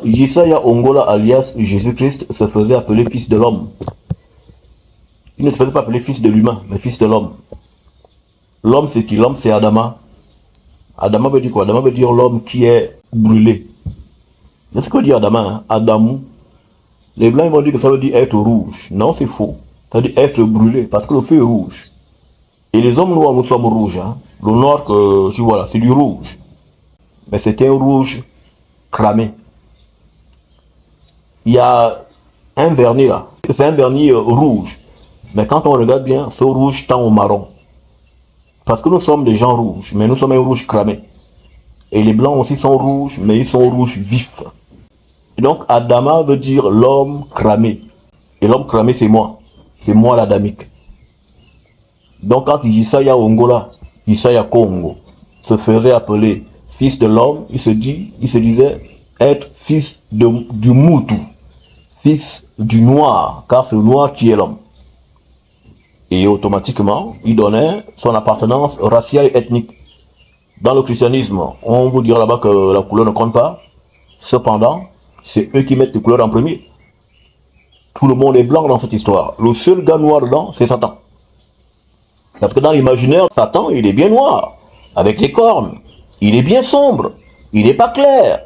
Jesaja Ongola alias Jésus-Christ se faisait appeler fils de l'homme. Il ne se faisait pas appeler fils de l'humain, mais fils de l'homme. L'homme c'est qui? L'homme c'est Adama. Adama veut dire quoi? Adama veut dire l'homme qui est brûlé. C'est ce que veut dire Adama, hein? Adamou. Les blancs ils vont dire que ça veut dire être rouge. Non, c'est faux. Ça veut dire être brûlé, parce que le feu est rouge. Et les hommes noirs, nous sommes rouges. Hein? Le noir que tu vois là, c'est du rouge. Mais c'est un rouge cramé. Il y a un vernis là. C'est un vernis rouge. Mais quand on regarde bien, ce rouge tend au marron. Parce que nous sommes des gens rouges, mais nous sommes un rouge cramé. Et les blancs aussi sont rouges, mais ils sont rouges vifs. Et donc Adama veut dire l'homme cramé. Et l'homme cramé c'est moi. C'est moi l'adamique. Donc quand Jesaja Ongola, Jesaja Congo, se faisait appeler fils de l'homme, il se disait être fils du Moutou, fils du noir, car c'est le noir qui est l'homme. Et automatiquement, il donnait son appartenance raciale et ethnique. Dans le christianisme, on vous dira là-bas que la couleur ne compte pas. Cependant, c'est eux qui mettent les couleurs en premier. Tout le monde est blanc dans cette histoire. Le seul gars noir dedans, c'est Satan. Parce que dans l'imaginaire, Satan, il est bien noir, avec les cornes. Il est bien sombre, il n'est pas clair.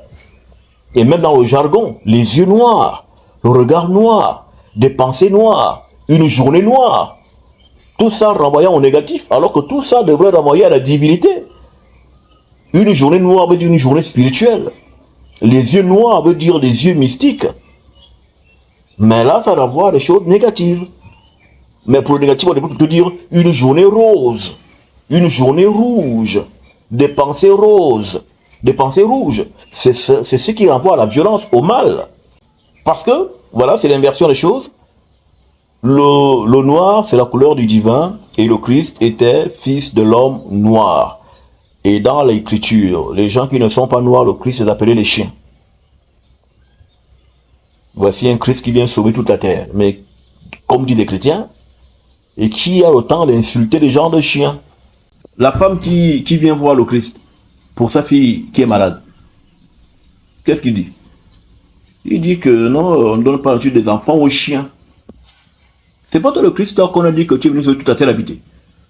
Et même dans le jargon, les yeux noirs, le regard noir, des pensées noires, une journée noire. Tout ça renvoyant au négatif, alors que tout ça devrait renvoyer à la divinité. Une journée noire veut dire une journée spirituelle. Les yeux noirs veut dire des yeux mystiques. Mais là, ça renvoie à des choses négatives. Mais pour le négatif, on peut plutôt dire une journée rose, une journée rouge, des pensées roses, des pensées rouges. C'est ce qui renvoie à la violence, au mal. Parce que, voilà, c'est l'inversion des choses. Le noir, c'est la couleur du divin, et le Christ était fils de l'homme noir. Et dans l'écriture, les gens qui ne sont pas noirs, le Christ est appelé les chiens. Voici un Christ qui vient sauver toute la terre. Mais, comme disent les chrétiens, et qui a le temps d'insulter les gens de chiens. La femme qui vient voir le Christ pour sa fille qui est malade, qu'est-ce qu'il dit? Il dit que non, on ne donne pas l'habitude des enfants aux chiens. C'est pas toi le Christ qu'on a dit que tu es venu sur toute la terre habiter.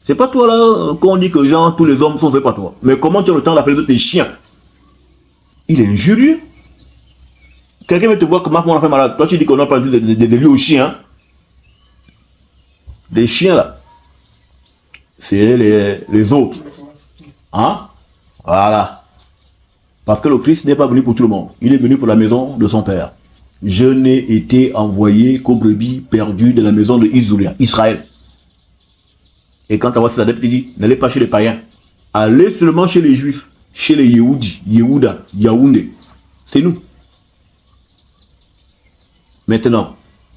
C'est pas toi là qu'on dit que genre tous les hommes sont faits par toi. Mais comment tu as le temps d'appeler tes chiens? Il est injurieux. Quelqu'un veut te voir que mon enfant est malade. Toi tu dis qu'on n'a pas l'habitude des lieux aux chiens. Les chiens là, c'est les autres. Hein? Voilà. Parce que le Christ n'est pas venu pour tout le monde. Il est venu pour la maison de son Père. Je n'ai été envoyé qu'aux brebis perdues de la maison de Israël. Et quand on voit cet adepte, il dit, n'allez pas chez les païens. Allez seulement chez les juifs, chez les Yehoudi, Yehuda, Yaoundé. C'est nous. Maintenant,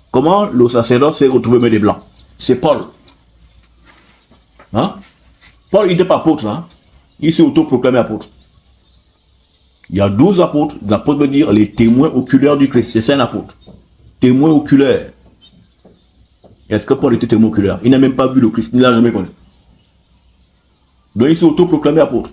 comment le sacerdoce s'est retrouvé main des blancs? C'est Paul. Hein? Paul, il n'était pas apôtre. Hein? Il s'est autoproclamé apôtre. Il y a 12 apôtres. L'apôtre veut dire les témoins oculaires du Christ. C'est un apôtre. Témoin oculaire. Est-ce que Paul était témoin oculaire? Il n'a même pas vu le Christ. Il ne l'a jamais connu. Donc il s'est autoproclamé apôtre.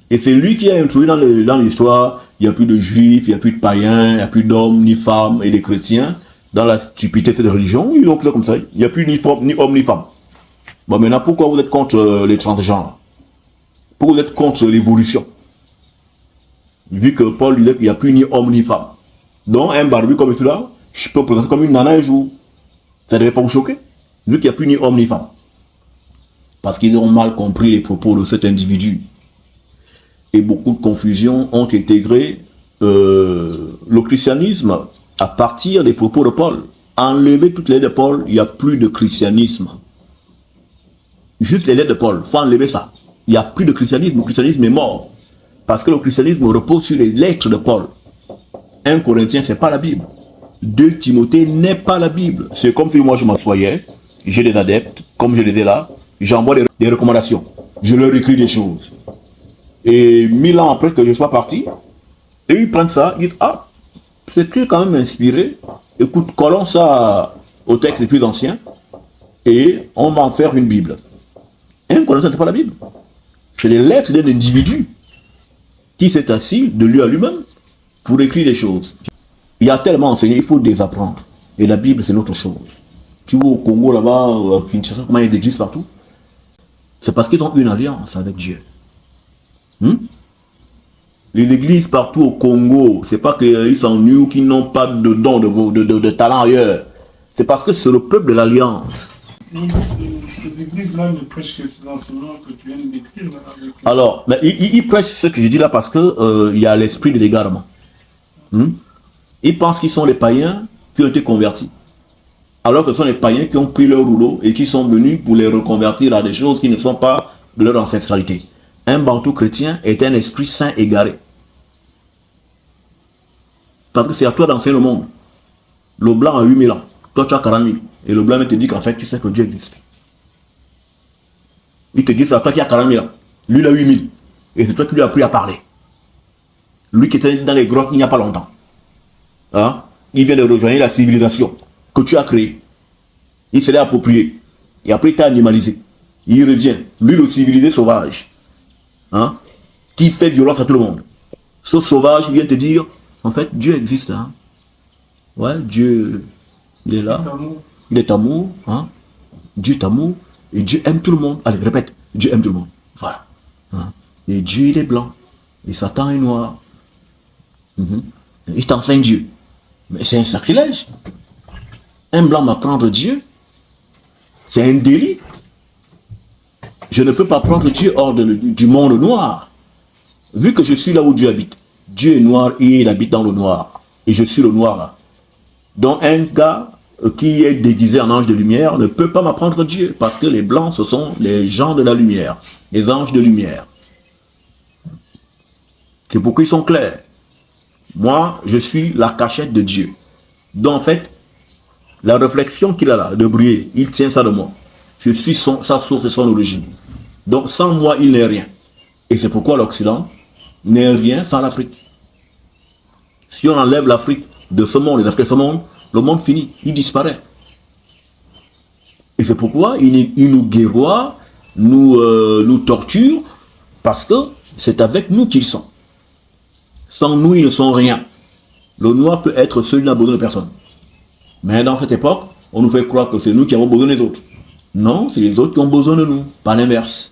Et c'est lui qui a introduit dans l'histoire, il n'y a plus de juifs, il n'y a plus de païens, il n'y a plus d'hommes, ni femmes et des chrétiens. Dans la stupidité de cette religion, ils l'ont fait comme ça. Il n'y a plus ni homme ni femme. Bon, maintenant, pourquoi vous êtes contre les transgenres? Pourquoi vous êtes contre l'évolution? Vu que Paul disait qu'il n'y a plus ni homme ni femme. Donc, un barbu comme celui-là, je peux présenter comme une nana un jour. Ça ne devait pas vous choquer? Vu qu'il n'y a plus ni homme ni femme. Parce qu'ils ont mal compris les propos de cet individu. Et beaucoup de confusions ont intégré le christianisme à partir des propos de Paul. Enlever toutes les lettres de Paul, il n'y a plus de christianisme. Juste les lettres de Paul, il faut enlever ça. Il n'y a plus de christianisme, le christianisme est mort. Parce que le christianisme repose sur les lettres de Paul. 1 Corinthiens, ce n'est pas la Bible. 2 Timothée n'est pas la Bible. C'est comme si moi je m'assoyais, j'ai des adeptes, comme je les ai là, j'envoie des recommandations. Je leur écris des choses. Et 1000 ans après que je sois parti, et ils prennent ça, ils disent, ah, c'est quand même inspiré. Écoute, collons ça au texte les plus anciens et on va en faire une Bible. Un Corinthiens, c'est pas la Bible. C'est les lettres d'un individu qui s'est assis de lui à lui-même pour écrire des choses. Il y a tellement enseigné, il faut désapprendre. Et la Bible, c'est l'autre chose. Tu vois au Congo, là-bas, à Kinshasa, comment il y a des églises partout? C'est parce qu'ils ont une alliance avec Dieu. Les églises partout au Congo, c'est pas qu'ils s'ennuient ou qu'ils n'ont pas de don, de talent ailleurs. C'est parce que c'est le peuple de l'alliance. Ces églises-là ne prêchent que ces enseignements que tu viens de décrire. Alors, mais ils prêchent ce que je dis là parce que il y a l'esprit de l'égarement. Ils pensent qu'ils sont les païens qui ont été convertis. Alors que ce sont les païens qui ont pris leur rouleau et qui sont venus pour les reconvertir à des choses qui ne sont pas de leur ancestralité. Un bantou chrétien est un esprit saint égaré. Parce que c'est à toi d'enseigner le monde. Le blanc a 8000 ans. Toi, tu as 40 000. Et le blanc te dit qu'en fait, tu sais que Dieu existe. Il te dit c'est à toi qui a 40 000 ans. Lui, il a 8 000. Et c'est toi qui lui as appris à parler. Lui qui était dans les grottes il n'y a pas longtemps. Hein? Il vient de rejoindre la civilisation que tu as créée. Il se l'est approprié. Et après, il t'a animalisé. Il revient. Lui, le civilisé sauvage. Hein? Qui fait violence à tout le monde. Ce sauvage vient te dire, en fait, Dieu existe. Hein? Ouais, Dieu, il est là. Il est amour. Hein? Dieu est amour. Et Dieu aime tout le monde. Allez, répète. Dieu aime tout le monde. Voilà. Hein? Et Dieu, il est blanc. Et Satan est noir. Il t'enseigne Dieu. Mais c'est un sacrilège. Un blanc m'apprendre Dieu, c'est un délit. Je ne peux pas prendre Dieu hors du monde noir. Vu que je suis là où Dieu habite. Dieu est noir et il habite dans le noir. Et je suis le noir là. Donc un gars qui est déguisé en ange de lumière ne peut pas m'apprendre Dieu. Parce que les blancs, ce sont les gens de la lumière. Les anges de lumière. C'est pourquoi ils sont clairs. Moi, je suis la cachette de Dieu. Donc en fait, la réflexion qu'il a là, de briller, il tient ça de moi. Je suis sa source et son origine. Donc sans moi, il n'est rien. Et c'est pourquoi l'Occident n'est rien sans l'Afrique. Si on enlève l'Afrique de ce monde, les Africains de ce monde, le monde finit, il disparaît. Et c'est pourquoi il nous guerroie, nous torture, parce que c'est avec nous qu'ils sont. Sans nous, ils ne sont rien. Le noir peut être celui qui n'a besoin de personne. Mais dans cette époque, on nous fait croire que c'est nous qui avons besoin des autres. Non, c'est les autres qui ont besoin de nous, pas l'inverse.